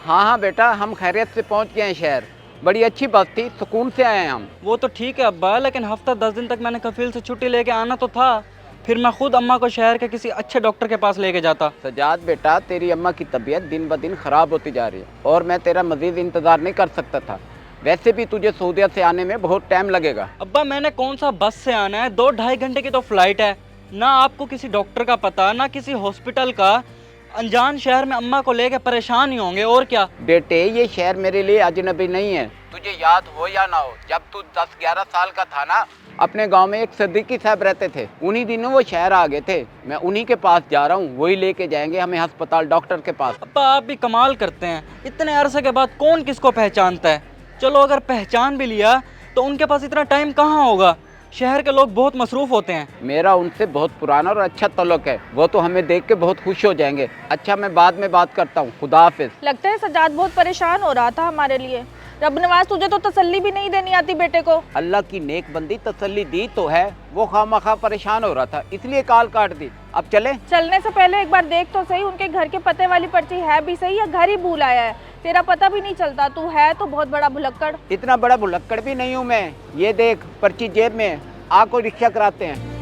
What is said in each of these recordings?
हाँ हाँ बेटा, हम खैरियत से पहुंच गए हैं शहर। बड़ी अच्छी बस थी, सुकून से आए हैं हम। वो तो ठीक है अब्बा, लेकिन हफ्ता 10 दिन तक मैंने कफील से छुट्टी लेके आना तो था। फिर मैं खुद अम्मा को शहर के किसी अच्छे डॉक्टर के पास लेके जाता। सजाद बेटा, तेरी अम्मा की तबीयत दिन ब दिन ख़राब होती जा रही है और मैं तेरा मज़ीद इंतज़ार नहीं कर सकता था। वैसे भी तुझे सऊदीया से आने में बहुत टाइम लगेगा। अब्बा मैंने कौन सा बस से आना है, 2-2.5 घंटे की तो फ्लाइट है। ना आपको किसी डॉक्टर का पता, ना किसी हॉस्पिटल का। अनजान शहर में अम्मा को लेके परेशान ही होंगे और क्या। बेटे, ये शहर मेरे लिए अजनबी नहीं है। तुझे याद हो या ना हो, जब तू 10-11 साल का था ना, अपने गांव में एक सिद्दीकी साहब रहते थे। उन्हीं दिनों वो शहर आ गए थे। मैं उन्हीं के पास जा रहा हूँ, वही लेके जाएंगे हमें अस्पताल, डॉक्टर के पास। अब्बा आप भी कमाल करते हैं, इतने अरसे के बाद कौन किसको पहचानता है। चलो अगर पहचान भी लिया तो उनके पास इतना टाइम कहाँ होगा। शहर के लोग बहुत मसरूफ़ होते हैं। मेरा उनसे बहुत पुराना और अच्छा ताल्लुक है। वो तो हमें देख के बहुत खुश हो जाएंगे। अच्छा, मैं बाद में बात करता हूँ। खुदा हाफिज। लगता है सजाद बहुत परेशान हो रहा था हमारे लिए। रब नवाज, तुझे तो तसल्ली भी नहीं देनी आती बेटे को। अल्लाह की नेक बंदी तसल्ली दी तो है। वो खामखा परेशान हो रहा था, इसलिए कॉल काट दी। अब चले? चलने से पहले एक बार देख तो सही, उनके घर के पते वाली पर्ची है भी सही या घर ही भूल आया है। तेरा पता भी नहीं चलता, तू है तो बहुत बड़ा भुलक्कड़। इतना बड़ा भुलक्कड़ भी नहीं हूँ मैं। ये देख, पर्ची जेब में है। आ को रिक्शा कराते हैं।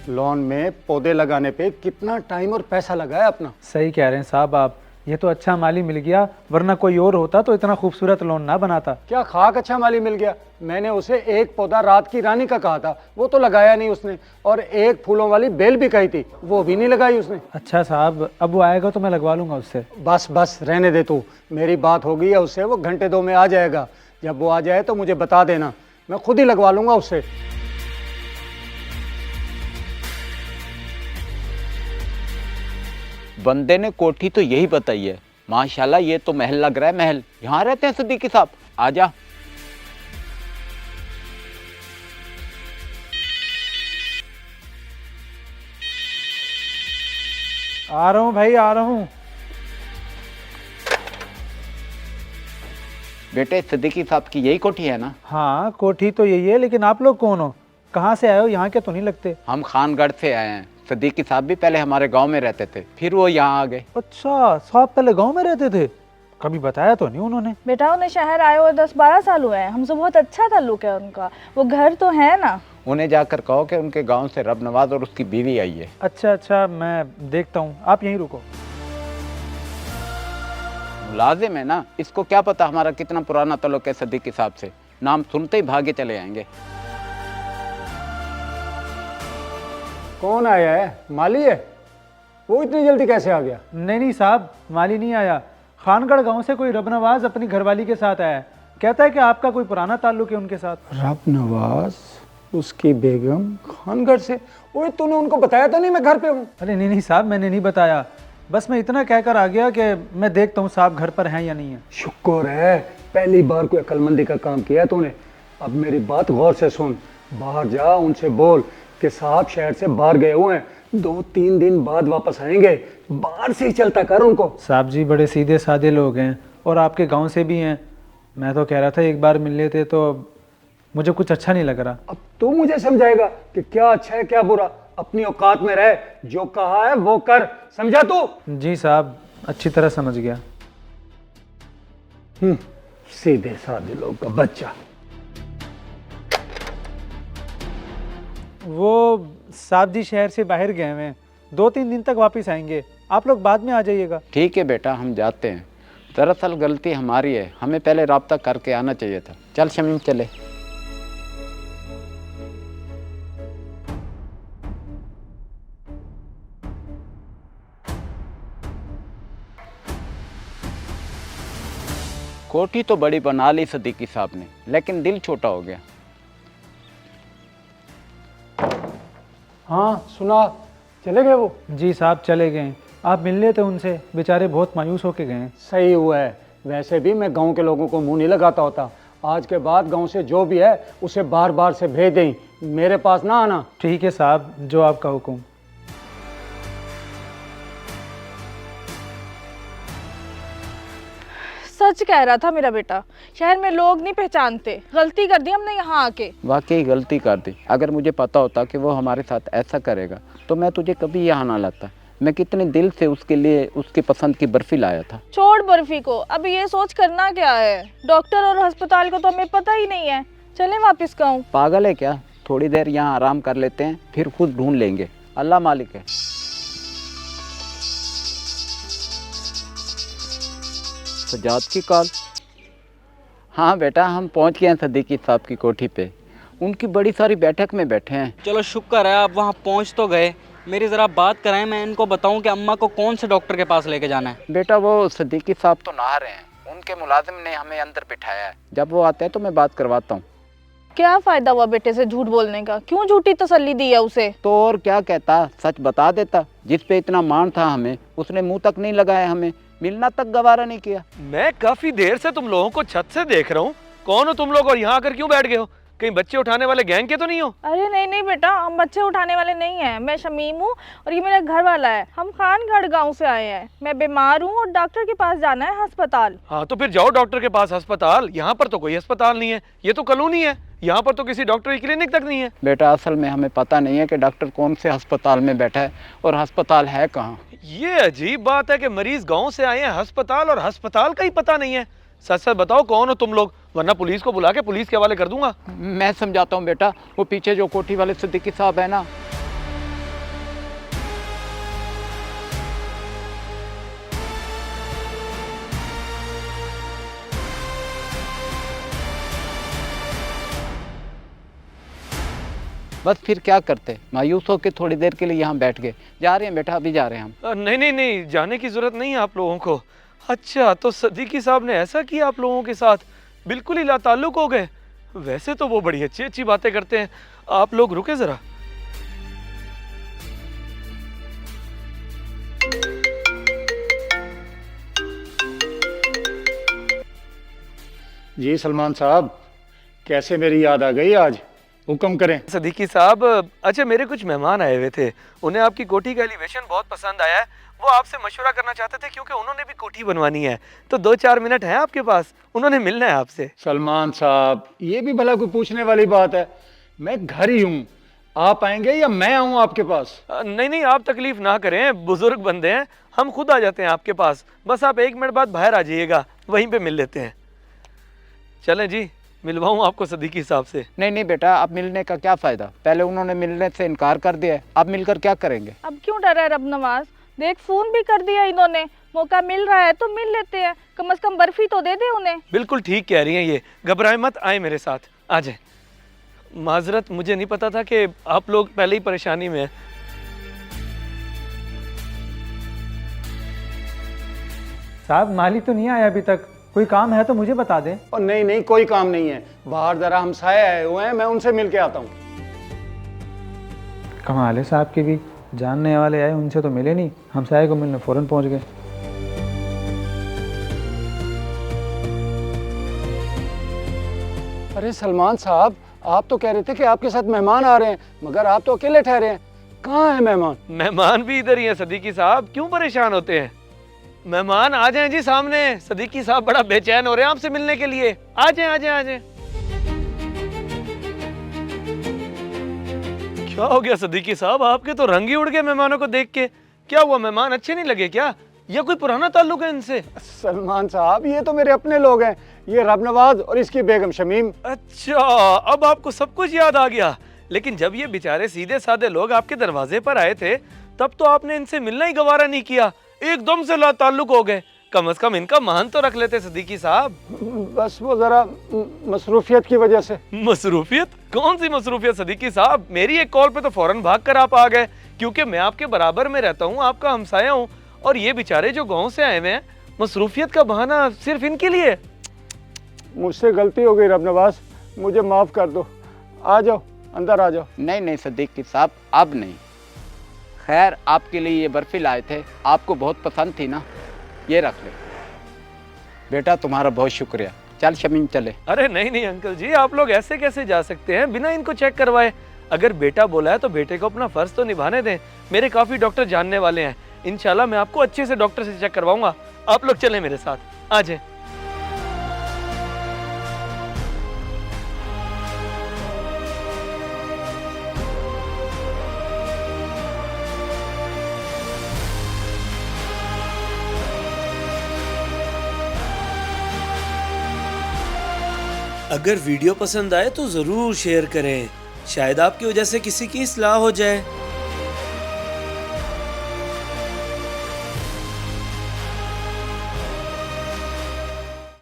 लॉन में पौधे लगाने पे कितना टाइम और पैसा लगा है अपना। सही कह रहे हैं साहब आप, ये तो अच्छा माली मिल गया, वरना कोई और होता तो इतना खूबसूरत लॉन ना बनाता। क्या खाक अच्छा माली मिल गया। मैंने उसे एक पौधा रात की रानी का कहा था, वो तो लगाया नहीं उसने। और एक फूलों वाली बेल भी कही थी, वो भी नहीं लगाई उसने। अच्छा साहब, अब वो आएगा तो मैं लगवा लूंगा उससे। बस बस रहने दे तू, मेरी बात हो गई है उससे। वो घंटे 2 में आ जाएगा। जब वो आ जाए तो मुझे बता देना, मैं खुद ही लगवा लूंगा उससे। बंदे ने कोठी तो यही बताई है। माशाल्लाह, ये तो महल लग रहा है। महल यहाँ रहते हैं सिद्दीकी साहब। आजा। आ रहा हूँ भाई, आ रहा हूँ। बेटे, सिद्दीकी साहब की यही कोठी है ना? हाँ कोठी तो यही है, लेकिन आप लोग कौन हो, कहाँ से आए हो? यहाँ के तो नहीं लगते। हम खानगढ़ से आए हैं। सिद्दीकी साहब भी पहले हमारे गांव में रहते थे, फिर वो यहाँ आ गए। अच्छा, साहब पहले गांव में रहते थे? कभी बताया तो नहीं उन्होंने। बेटा उन्हें शहर आए हुए 10-12 साल हुए हैं। हमसे बहुत अच्छा ताल्लुक है उनका। वो घर तो है ना। उन्हें जाकर कहो कि उनके गांव से रब नवाज और उसकी बीवी आई है। अच्छा अच्छा, मैं देखता हूँ, आप यहीं रुको। मुलाजिम है ना, इसको क्या पता हमारा कितना पुराना ताल्लुक है सिद्दीकी साहब से। नाम सुनते ही भागे चले आएंगे। कौन आया है? माली है? वो इतनी जल्दी कैसे आ गया? नहीं नहीं साहब, माली नहीं आया। खानगढ़ गांव से कोई रब नवाज अपनी घरवाली के साथ आया है। कहता है कि आपका कोई पुराना ताल्लुक है उनके साथ। रब नवाज, उसकी बेगम, खानगढ़ से? ओए तूने उनको बताया तो नहीं मैं घर पे हूँ? अरे नहीं नहीं साहब, मैंने नहीं बताया। बस मैं इतना कहकर आ गया कि मैं देखता हूँ साहब घर पर हैं या नहीं है। शुक्र है, पहली बार कोई अक्लमंदी का काम किया है तूने। अब मेरी बात गौर से सुन। बाहर जा, उनसे बोल कि साहब शहर से बाहर गए हुए हैं, 2-3 दिन बाद वापस आएंगे। बाहर से ही चलता कर उनको। साहब जी बड़े सीधे साधे लोग हैं और आपके गांव से भी हैं। मैं तो कह रहा था एक बार मिल लेते, तो मुझे कुछ अच्छा नहीं लग रहा। अब तू मुझे समझाएगा कि क्या अच्छा है क्या बुरा। अपनी औकात में रह, जो कहा है वो कर, समझा तू? जी साहब, अच्छी तरह समझ गया। सीधे साधे लोग का बच्चा। वो साहब जी शहर से बाहर गए हुए हैं, 2-3 दिन तक वापस आएंगे। आप लोग बाद में आ जाइएगा। ठीक है बेटा, हम जाते हैं। दरअसल गलती हमारी है, हमें पहले राब्ता करके आना चाहिए था। चल शमीम, चले। कोठी तो बड़ी बना ली सिद्दीकी साहब ने, लेकिन दिल छोटा हो गया। हाँ सुना, चले गए वो? जी साहब चले गए। आप मिल लेते उनसे, बेचारे बहुत मायूस होके गए हैं। सही हुआ है। वैसे भी मैं गांव के लोगों को मुंह नहीं लगाता होता। आज के बाद गांव से जो भी है उसे बार बार से भेज दें, मेरे पास ना आना। ठीक है साहब, जो आपका हुक्म। सच कह रहा था मेरा बेटा, शहर में लोग नहीं पहचानते, गलती कर दी हमने यहाँ आके। वाकई गलती कर दी। अगर मुझे पता होता कि वो हमारे साथ ऐसा करेगा तो मैं तुझे कभी यहाँ ना लाता। मैं कितने दिल से उसके लिए उसकी पसंद की बर्फ़ी लाया था। छोड़ बर्फी को, अभी ये सोच करना क्या है, डॉक्टर और अस्पताल को तो हमें पता ही नहीं है। चलें वापस गाँव। पागल है क्या? थोड़ी देर यहाँ आराम कर लेते हैं, फिर खुद ढूंढ लेंगे। अल्लाह मालिक है। सजाद की कॉल। हाँ बेटा, हम पहुँच गए हैं सदीकी साहब की कोठी पे। उनकी बड़ी सारी बैठक में बैठे हैं। चलो शुक्र है आप वहाँ पहुँच तो गए। मेरी ज़रा बात कराएं, मैं इनको बताऊं कि अम्मा को कौन से डॉक्टर के पास लेके जाना है। बेटा वो सदीकी साहब तो नहा रहे हैं, उनके मुलाजिम ने हमें अंदर बिठाया है। जब वो आते हैं तो मैं बात करवाता हूँ। क्या फायदा हुआ बेटे से झूठ बोलने का, क्यों झूठी तसल्ली दी है उसे? तो और क्या कहता, सच बता देता। जिस पे इतना मान था हमें, उसने मुंह तक नहीं लगाया, हमें मिलना तक गवारा नहीं किया। मैं काफी देर से तुम लोगों को छत से देख रहा हूँ। कौन हो तुम लोग और यहाँ आकर क्यों बैठ गए हो? कहीं बच्चे उठाने वाले गैंग के तो नहीं हो? अरे नहीं नहीं बेटा, हम बच्चे उठाने वाले नहीं हैं। मैं शमीम हूँ और ये मेरा घर वाला है। हम खानगढ़ गांव से आए हैं। मैं बीमार हूँ और डॉक्टर के पास जाना है, अस्पताल। हाँ तो फिर जाओ डॉक्टर के पास अस्पताल। यहाँ पर तो कोई अस्पताल नहीं है, ये तो कॉलोनी है। यहाँ पर तो किसी डॉक्टर की क्लिनिक तक नहीं है। बेटा असल में हमें पता नहीं है कि डॉक्टर कौन से अस्पताल में बैठा है और अस्पताल है कहाँ। ये अजीब बात है कि मरीज गाँव से आए हैं अस्पताल और अस्पताल का ही पता नहीं है। सच सच बताओ कौन हो तुम लोग, वरना पुलिस को बुला के पुलिस के हवाले कर दूंगा। मैं समझाता हूँ बेटा। वो पीछे जो कोठी वाले सिद्दीकी साहब है ना, बस फिर क्या करते, मायूस होकर थोड़ी देर के लिए यहाँ बैठ गए। जा रहे हैं बेटा, अभी जा रहे हैं हम। नहीं नहीं नहीं, जाने की जरूरत नहीं है आप लोगों को। अच्छा तो सदीकी साहब ने ऐसा किया आप लोगों के साथ, बिल्कुल ही लाताल्लुक हो गए। वैसे तो वो बड़ी अच्छी अच्छी बातें करते हैं। आप लोग रुके जरा। जी सलमान साहब, कैसे मेरी याद आ गई आज? हुक्म करें। सदीकी साहब, अच्छा मेरे कुछ मेहमान आए हुए थे, उन्हें आपकी कोठी का एलिवेशन बहुत पसंद आया है। वो आपसे मशवरा करना चाहते थे क्योंकि उन्होंने भी कोठी बनवानी है। तो 2-4 मिनट हैं आपके पास, उन्होंने मिलना है आपसे। सलमान साहब, ये भी भला कोई पूछने वाली बात है? मैं घर ही हूँ, आप आएंगे या मैं आऊँ आपके पास? नहीं नहीं, आप तकलीफ ना करें, बुजुर्ग बंदे हैं, हम खुद आ जाते हैं आपके पास। बस आप 1 मिनट बाद बाहर आ जाइएगा, वहीं पे मिल लेते हैं। चलें जी, मिलवाऊँ आपको सदीकी साहब से? नहीं नहीं बेटा, अब मिलने का क्या फ़ायदा, पहले उन्होंने मिलने से इनकार कर दिया है, अब मिलकर क्या करेंगे। अब क्यों डरा है रब नवाज, देख फोन भी कर दिया इन्होंने। मौका मिल रहा है तो मिल लेते हैं, कम से कम बर्फी तो दे दे उन्हें। बिल्कुल ठीक कह रही हैं ये, घबराए मत, आए मेरे साथ, आ जाए। माजरत, मुझे नहीं पता था कि आप लोग पहले ही परेशानी में हैं। साहब मालिक तो नहीं आया अभी तक, कोई काम है तो मुझे बता दें। और नहीं नहीं, कोई काम नहीं है, बाहर जरा हमसाए आए हुए हैं, मैं उनसे मिल के आता हूँ। कमाल है साहब की भी, जानने वाले आए उनसे तो मिले नहीं, हमसाये को मिलने फ़ौरन पहुंच गए। अरे सलमान साहब, आप तो कह रहे थे कि आपके साथ मेहमान आ रहे हैं, मगर आप तो अकेले ठहरे हैं। कहाँ है मेहमान? मेहमान भी इधर ही हैं सदीकी साहब, क्यों परेशान होते हैं? मेहमान आ जाएं जी सामने। सदीकी साहब बड़ा बेचैन हो रहे हैं आपसे मिलने के लिए। आ जाएं आ जाएं आ जाएं। क्या हो गया सदीकी साहब, आपके तो रंग ही उड़ गए मेहमानों को देख के। क्या हुआ, मेहमान अच्छे नहीं लगे क्या, या कोई पुराना ताल्लुक है इनसे? सलमान साहब, ये तो मेरे अपने लोग हैं, ये रबनवाज और इसकी बेगम शमीम। अच्छा, अब आपको सब कुछ याद आ गया। लेकिन जब ये बेचारे सीधे साधे लोग आपके दरवाजे पर आए थे, तब तो आपने इनसे मिलना ही गवारा नहीं किया, एकदम से लाताल्लुक हो गए। कम से कम इनका मान तो रख लेते सदीकी साहब। बस वो जरा मसरूफियत की वजह से। मसरूफियत? कौन सी मसरूफियत सदीकी साहब? मेरी एक कॉल पे तो फौरन भाग कर आप आ गए, क्योंकि मैं आपके बराबर में रहता हूँ, आपका हमसाया हूँ। और ये बेचारे जो गाँव से आए हुए हैं, मसरूफियत का बहाना सिर्फ इनके लिए। मुझसे गलती हो गई रबनवाज, मुझे माफ़ कर दो। आ जाओ, अंदर आ जाओ। नहीं नहीं सिद्दीकी साहब, अब नहीं। खैर, आपके लिए ये बर्फ़ी लाए थे, आपको बहुत पसंद थी ना, ये रख ले बेटा, तुम्हारा बहुत शुक्रिया। चल शमीम चले। अरे नहीं नहीं अंकल जी, आप लोग ऐसे कैसे जा सकते हैं बिना इनको चेक करवाए? अगर बेटा बोला है तो बेटे को अपना फर्ज तो निभाने दें। मेरे काफ़ी डॉक्टर जानने वाले हैं, इंशाल्लाह मैं आपको अच्छे से डॉक्टर से चेक करवाऊंगा। आप लोग चलें मेरे साथ, आ जाएं। अगर वीडियो पसंद आए तो ज़रूर शेयर करें, शायद आपकी वजह से किसी की इस्लाह हो जाए।